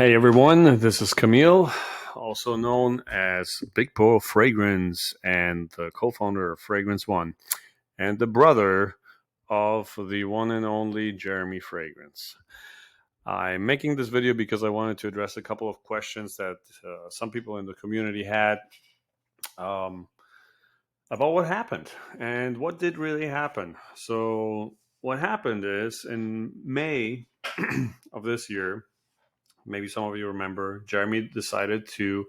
Hey everyone, this is Camille, also known as Big Paw Fragrance and the co founder of Fragrance One, and the brother of the one and only Jeremy Fragrance. I'm making this video because I wanted to address a couple of questions that some people in the community had um, about what happened and what did really happen. So, what happened is in May of this year, maybe some of you remember, Jeremy decided to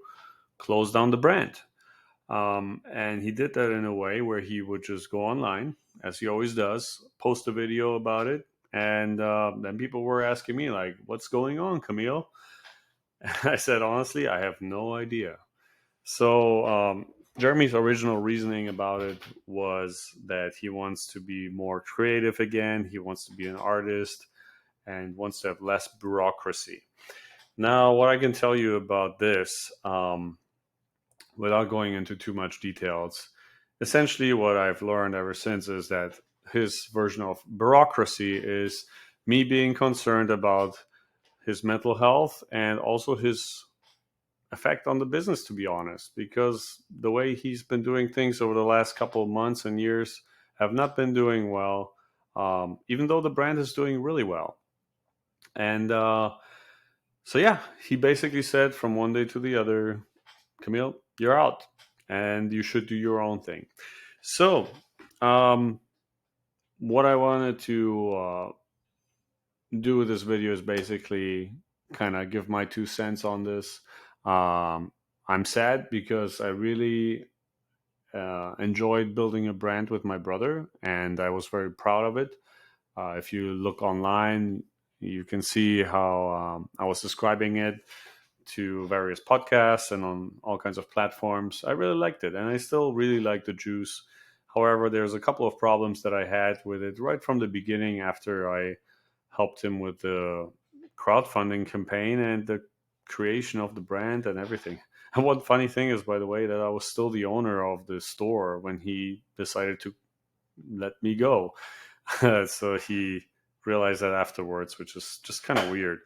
close down the brand. And he did that in a way where he would just go online, as he always does, post a video about it. And then people were asking me, like, what's going on, Camille? I said, honestly, I have no idea. So, Jeremy's original reasoning about it was that he wants to be more creative again. He wants to be an artist and wants to have less bureaucracy. Now, what I can tell you about this, without going into too much details, essentially what I've learned ever since is that his version of bureaucracy is me being concerned about his mental health and also his effect on the business, to be honest, because the way he's been doing things over the last couple of months and years have not been doing well, even though the brand is doing really well. And so, yeah, he basically said from one day to the other, Camille, you're out and you should do your own thing. So, um, what I wanted to do with this video is basically kind of give my 2 cents on this. I'm sad because I really enjoyed building a brand with my brother, and I was very proud of it. If you look online, you can see how I was describing it to various podcasts and on all kinds of platforms. I really liked it, and I still really like the juice. However, there's a couple of problems that I had with it right from the beginning after I helped him with the crowdfunding campaign and the creation of the brand and everything. And one funny thing is, by the way, that I was still the owner of the store when he decided to let me go. So he realized that afterwards, which is just kind of weird.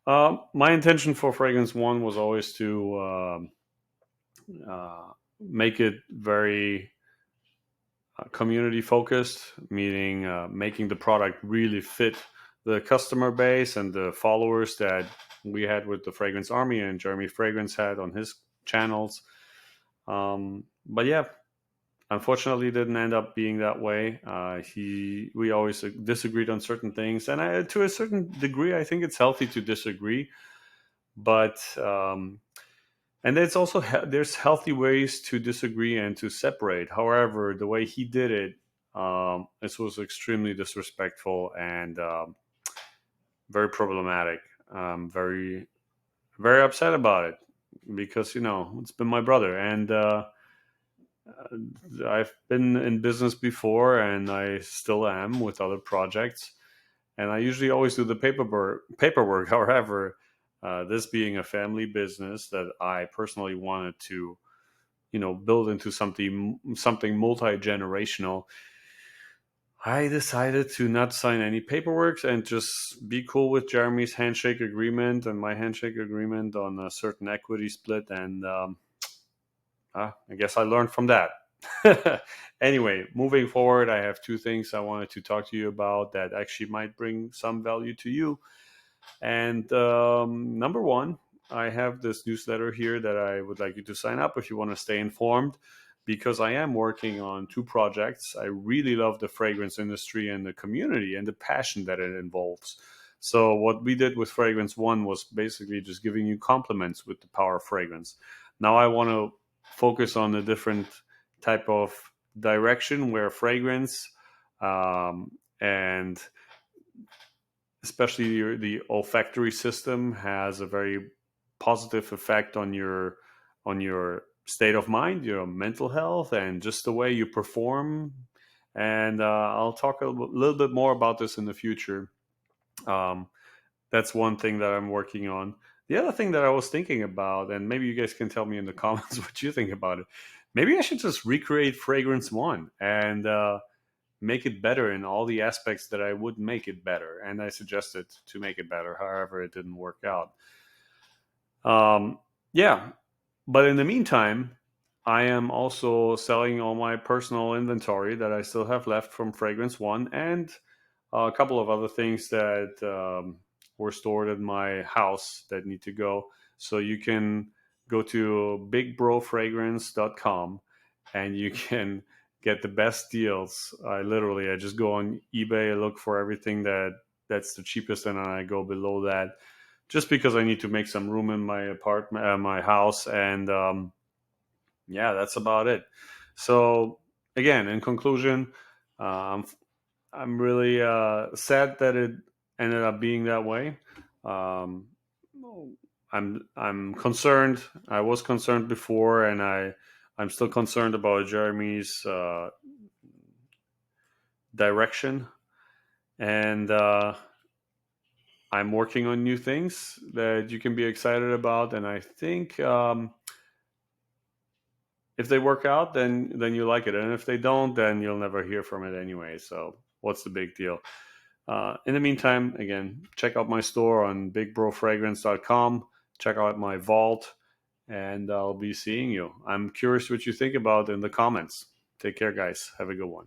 My intention for Fragrance One was always to make it very community focused, meaning making the product really fit the customer base and the followers that we had with the Fragrance Army and Jeremy Fragrance had on his channels. But yeah, unfortunately, it didn't end up being that way. We always disagreed on certain things, and to a certain degree, I think it's healthy to disagree. But and it's also there's healthy ways to disagree and to separate. However, the way he did it, this was extremely disrespectful and very problematic. Very very upset about it because it's been my brother, and I've been in business before, and I still am with other projects, and I usually always do the paperwork. However, this being a family business that I personally wanted to, build into something multi-generational, I decided to not sign any paperwork and just be cool with Jeremy's handshake agreement and my handshake agreement on a certain equity split. And I guess I learned from that. Anyway, moving forward, I have two things I wanted to talk to you about that actually might bring some value to you. And number one, I have this newsletter here that I would like you to sign up if you want to stay informed, because I am working on two projects. I really love the fragrance industry and the community and the passion that it involves. So what we did with Fragrance One was basically just giving you compliments with the power of fragrance. Now I want to focus on a different type of direction where fragrance and especially the olfactory system has a very positive effect on your state of mind, your mental health, and just the way you perform. And I'll talk a little bit more about this in the future. Um, that's one thing that I'm working on. The other thing that I was thinking about, and maybe you guys can tell me in the comments what you think about it. Maybe I should just recreate Fragrance One and make it better in all the aspects that I would make it better. And I suggested to make it better. However, it didn't work out. Yeah, but in the meantime, I am also selling all my personal inventory that I still have left from Fragrance One, and a couple of other things that were stored in my house that need to go. So you can go to bigbrofragrance.com and you can get the best deals. I just go on eBay, I look for everything that's the cheapest, and then I go below that, just because I need to make some room in my apartment, my house, and yeah, that's about it. So again, in conclusion, uh, I'm I'm really sad that it ended up being that way. Um, I'm concerned. I was concerned before, and I'm still concerned about Jeremy's direction. And I'm working on new things that you can be excited about. And I think if they work out, then you like it, and if they don't, then you'll never hear from it anyway. So what's the big deal? In the meantime, again, check out my store on bigbrofragrance.com. Check out my vault, and I'll be seeing you. I'm curious what you think about in the comments. Take care, guys. Have a good one.